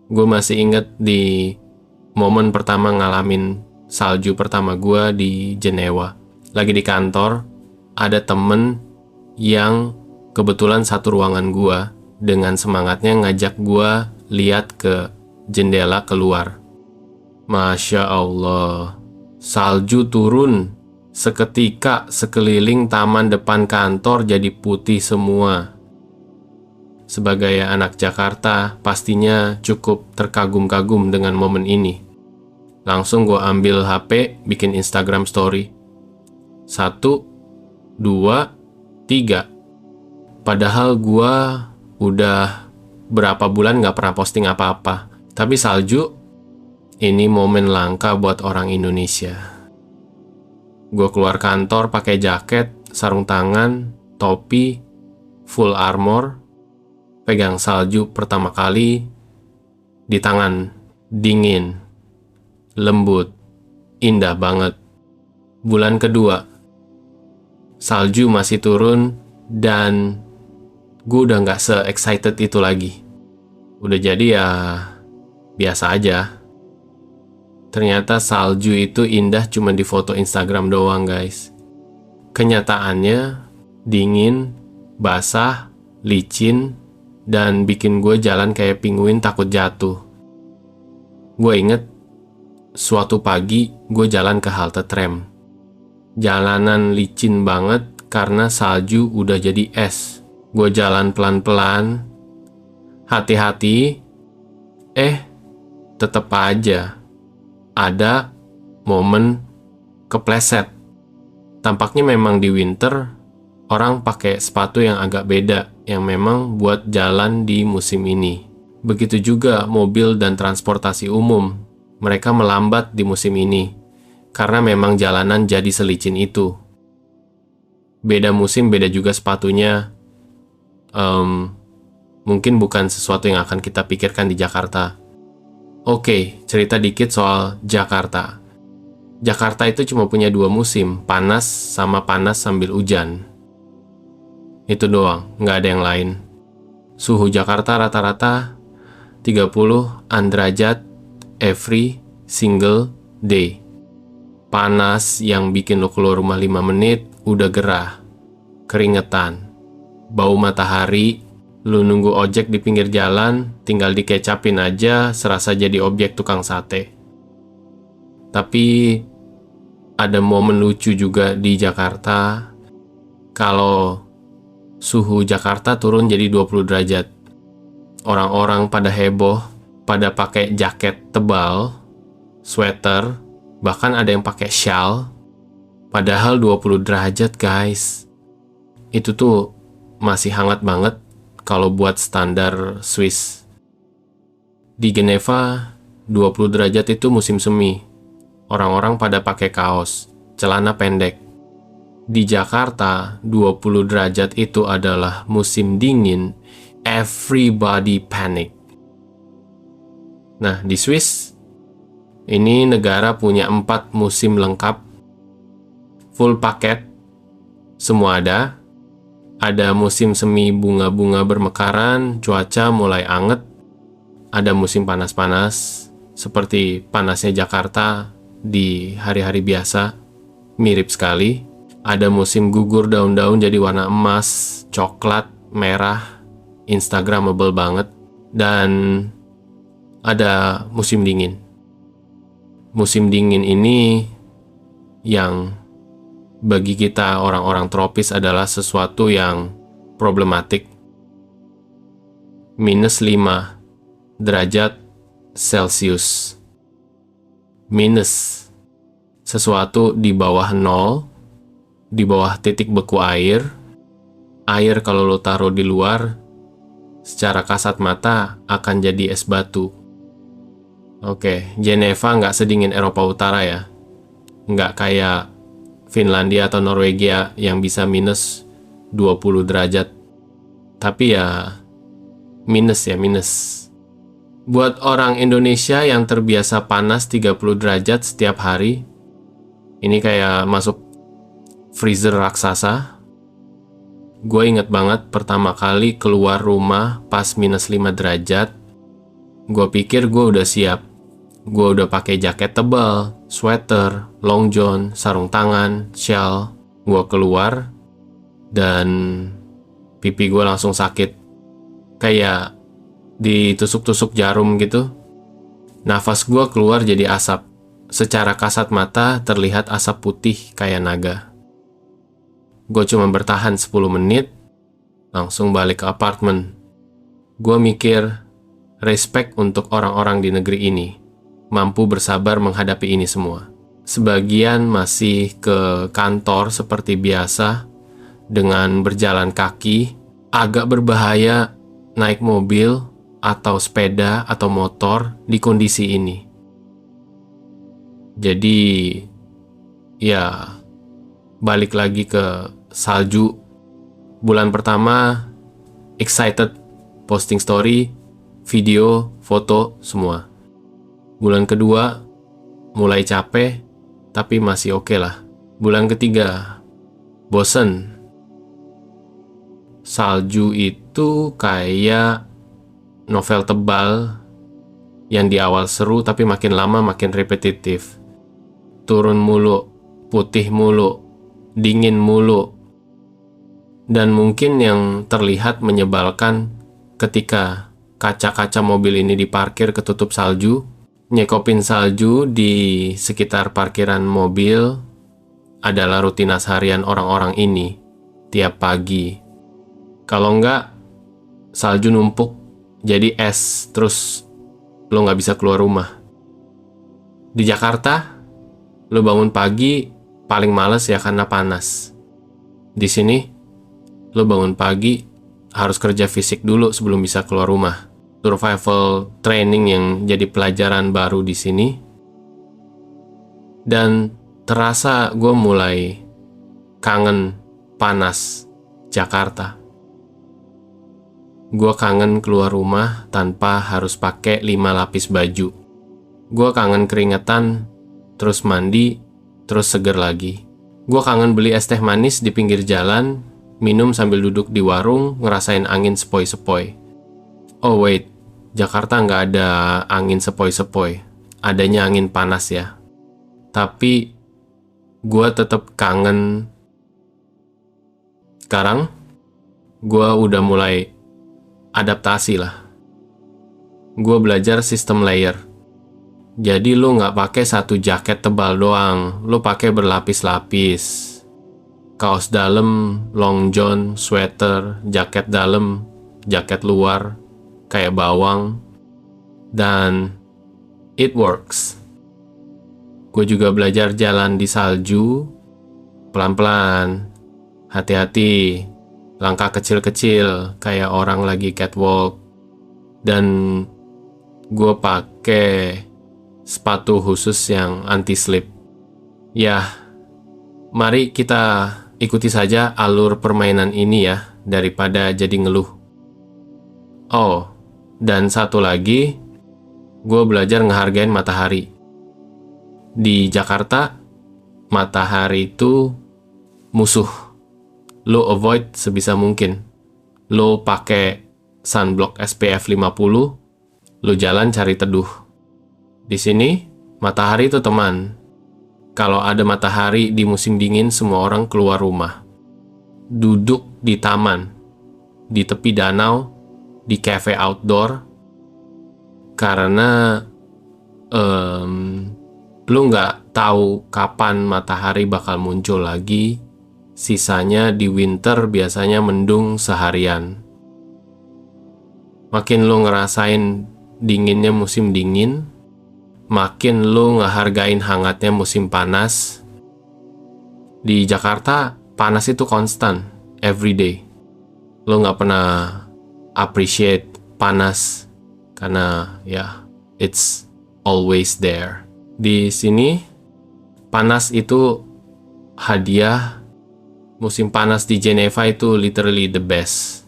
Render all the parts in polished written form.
Gue masih inget di momen pertama ngalamin salju pertama gue di Jenewa. Lagi di kantor, ada temen yang kebetulan satu ruangan gue, dengan semangatnya ngajak gue lihat ke jendela keluar. Masya Allah, salju turun. Seketika sekeliling taman depan kantor jadi putih semua. Sebagai anak Jakarta, pastinya cukup terkagum-kagum dengan momen ini. Langsung gue ambil HP, bikin Instagram story. 1, 2, 3. Padahal gue udah berapa bulan gak pernah posting apa-apa. Tapi salju, ini momen langka buat orang Indonesia. Gue keluar kantor pakai jaket, sarung tangan, topi, full armor, pegang salju pertama kali di tangan, dingin, lembut, indah banget. Bulan kedua, salju masih turun dan gue udah gak se-excited itu lagi. Udah jadi ya biasa aja. Ternyata salju itu indah cuma di foto Instagram doang, guys. Kenyataannya dingin, basah, licin, dan bikin gue jalan kayak penguin takut jatuh. Gue inget suatu pagi gue jalan ke halte tram. Jalanan licin banget karena salju udah jadi es. Gue jalan pelan-pelan, hati-hati, tetep aja ada momen kepleset. Tampaknya memang di winter orang pakai sepatu yang agak beda, yang memang buat jalan di musim ini. Begitu juga mobil dan transportasi umum, mereka melambat di musim ini karena memang jalanan jadi selicin itu. Beda musim, beda juga sepatunya. Mungkin bukan sesuatu yang akan kita pikirkan di Jakarta. Oke, cerita dikit soal Jakarta. Jakarta itu cuma punya 2 musim, panas sama panas sambil hujan. Itu doang, nggak ada yang lain. Suhu Jakarta rata-rata 30 derajat every single day. Panas yang bikin lo keluar rumah 5 menit, udah gerah, keringetan, bau matahari. Lu nunggu ojek di pinggir jalan, tinggal dikecapin aja, serasa jadi objek tukang sate. Tapi ada momen lucu juga di Jakarta. Kalau suhu Jakarta turun jadi 20 derajat. Orang-orang pada heboh, pada pakai jaket tebal, sweater, bahkan ada yang pakai shawl. Padahal 20 derajat, guys. Itu tuh masih hangat banget kalau buat standar Swiss. Di Geneva, 20 derajat itu musim semi. Orang-orang pada pakai kaos, celana pendek. Di Jakarta, 20 derajat itu adalah musim dingin. Everybody panic. Nah, di Swiss, ini negara punya 4 musim lengkap. Full paket, semua ada. Ada musim semi bunga-bunga bermekaran, cuaca mulai anget. Ada musim panas-panas, seperti panasnya Jakarta di hari-hari biasa, mirip sekali. Ada musim gugur daun-daun jadi warna emas, coklat, merah, instagramable banget. Dan ada musim dingin. Musim dingin ini yang bagi kita orang-orang tropis adalah sesuatu yang problematik. -5 derajat Celcius. Minus. Sesuatu di bawah 0, di bawah titik beku air. Air kalau lo taruh di luar, secara kasat mata akan jadi es batu. Oke, Geneva nggak sedingin Eropa Utara ya. Nggak kayak Finlandia atau Norwegia yang bisa minus 20 derajat. Tapi ya minus. Buat orang Indonesia yang terbiasa panas 30 derajat setiap hari, ini kayak masuk freezer raksasa. Gue inget banget pertama kali keluar rumah pas -5 derajat. Gue pikir gue udah siap. Gue udah pakai jaket tebal, sweater, long john, sarung tangan, shawl. Gue keluar dan pipi gue langsung sakit. Kayak ditusuk-tusuk jarum gitu. Nafas gue keluar jadi asap. Secara kasat mata terlihat asap putih kayak naga. Gue cuma bertahan 10 menit, langsung balik ke apartemen. Gue mikir, respect untuk orang-orang di negeri ini, mampu bersabar menghadapi ini semua. Sebagian masih ke kantor seperti biasa, dengan berjalan kaki, agak berbahaya naik mobil, atau sepeda, atau motor di kondisi ini. Jadi, ya, balik lagi ke salju. Bulan pertama, excited, posting story, video, foto, semua. Bulan kedua, mulai capek, tapi masih oke lah. Bulan ketiga, bosen. Salju itu kayak novel tebal yang di awal seru tapi makin lama makin repetitif. Turun mulu, putih mulu, dingin mulu. Dan mungkin yang terlihat menyebalkan ketika kaca-kaca mobil ini diparkir ketutup salju, nyekopin salju di sekitar parkiran mobil adalah rutinitas harian orang-orang ini tiap pagi. Kalau enggak, salju numpuk jadi es, terus lo nggak bisa keluar rumah. Di Jakarta, lo bangun pagi paling males ya karena panas. Di sini, lo bangun pagi harus kerja fisik dulu sebelum bisa keluar rumah. Survival training yang jadi pelajaran baru di sini. Dan terasa gue mulai kangen panas Jakarta. Gue kangen keluar rumah tanpa harus pakai 5 lapis baju. Gue kangen keringetan, terus mandi, terus seger lagi. Gue kangen beli es teh manis di pinggir jalan, minum sambil duduk di warung, ngerasain angin sepoi-sepoi. Oh wait, Jakarta nggak ada angin sepoi-sepoi. Adanya angin panas ya. Tapi, gue tetap kangen. Sekarang, gue udah mulai adaptasi lah. Gue belajar sistem layer. Jadi lo nggak pakai satu jaket tebal doang, lo pakai berlapis-lapis. Kaos dalam, long john, sweater, jaket dalam, jaket luar, kayak bawang. Dan it works. Gue juga belajar jalan di salju, pelan-pelan, hati-hati, langkah kecil-kecil, kayak orang lagi catwalk. Dan gue pakai sepatu khusus yang anti-slip. Ya, mari kita ikuti saja alur permainan ini ya, daripada jadi ngeluh. Oh, dan satu lagi, gue belajar ngehargain matahari. Di Jakarta, matahari itu musuh. Lo avoid sebisa mungkin. Lo pakai sunblock SPF 50, lo jalan cari teduh. Di sini, matahari itu teman. Kalau ada matahari di musim dingin, semua orang keluar rumah. Duduk di taman, di tepi danau, di cafe outdoor. Karena lo nggak tahu kapan matahari bakal muncul lagi. Sisanya di winter biasanya mendung seharian. Makin lo ngerasain dinginnya musim dingin, makin lo ngehargain hangatnya musim panas. Di Jakarta, panas itu konstan, everyday. Lo nggak pernah appreciate panas, karena ya, it's always there. Di sini, panas itu hadiah. Musim panas di Geneva itu literally the best.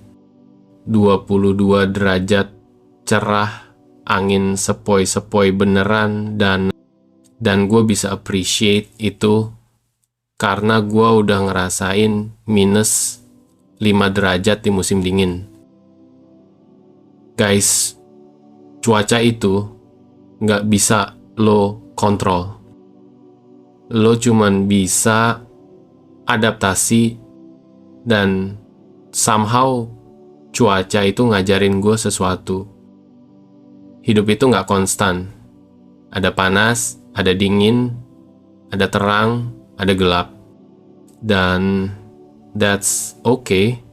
22 derajat, cerah, angin sepoi-sepoi beneran, dan gue bisa appreciate itu karena gue udah ngerasain minus 5 derajat di musim dingin. Guys, cuaca itu nggak bisa lo kontrol. Lo cuman bisa adaptasi, dan somehow cuaca itu ngajarin gue sesuatu. Hidup itu nggak konstan. Ada panas, ada dingin, ada terang, ada gelap. Dan that's okay.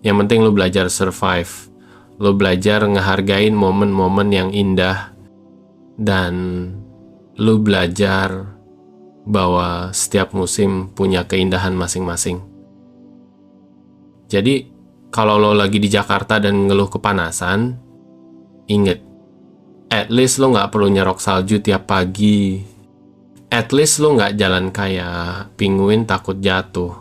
Yang penting lo belajar survive. Lo belajar ngehargain momen-momen yang indah. Dan lo belajar bahwa setiap musim punya keindahan masing-masing. Jadi, kalau lo lagi di Jakarta dan ngeluh kepanasan, inget, at least lo nggak perlu nyerok salju tiap pagi. At least lo nggak jalan kayak penguin takut jatuh.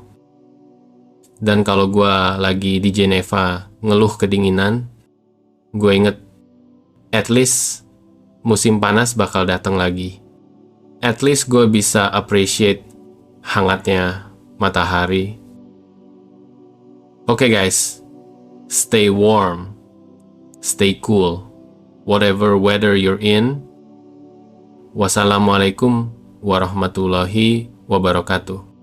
Dan kalau gue lagi di Geneva ngeluh kedinginan, gue inget, at least musim panas bakal datang lagi. At least gue bisa appreciate hangatnya matahari. Okay guys, stay warm, stay cool, whatever weather you're in. Wassalamualaikum warahmatullahi wabarakatuh.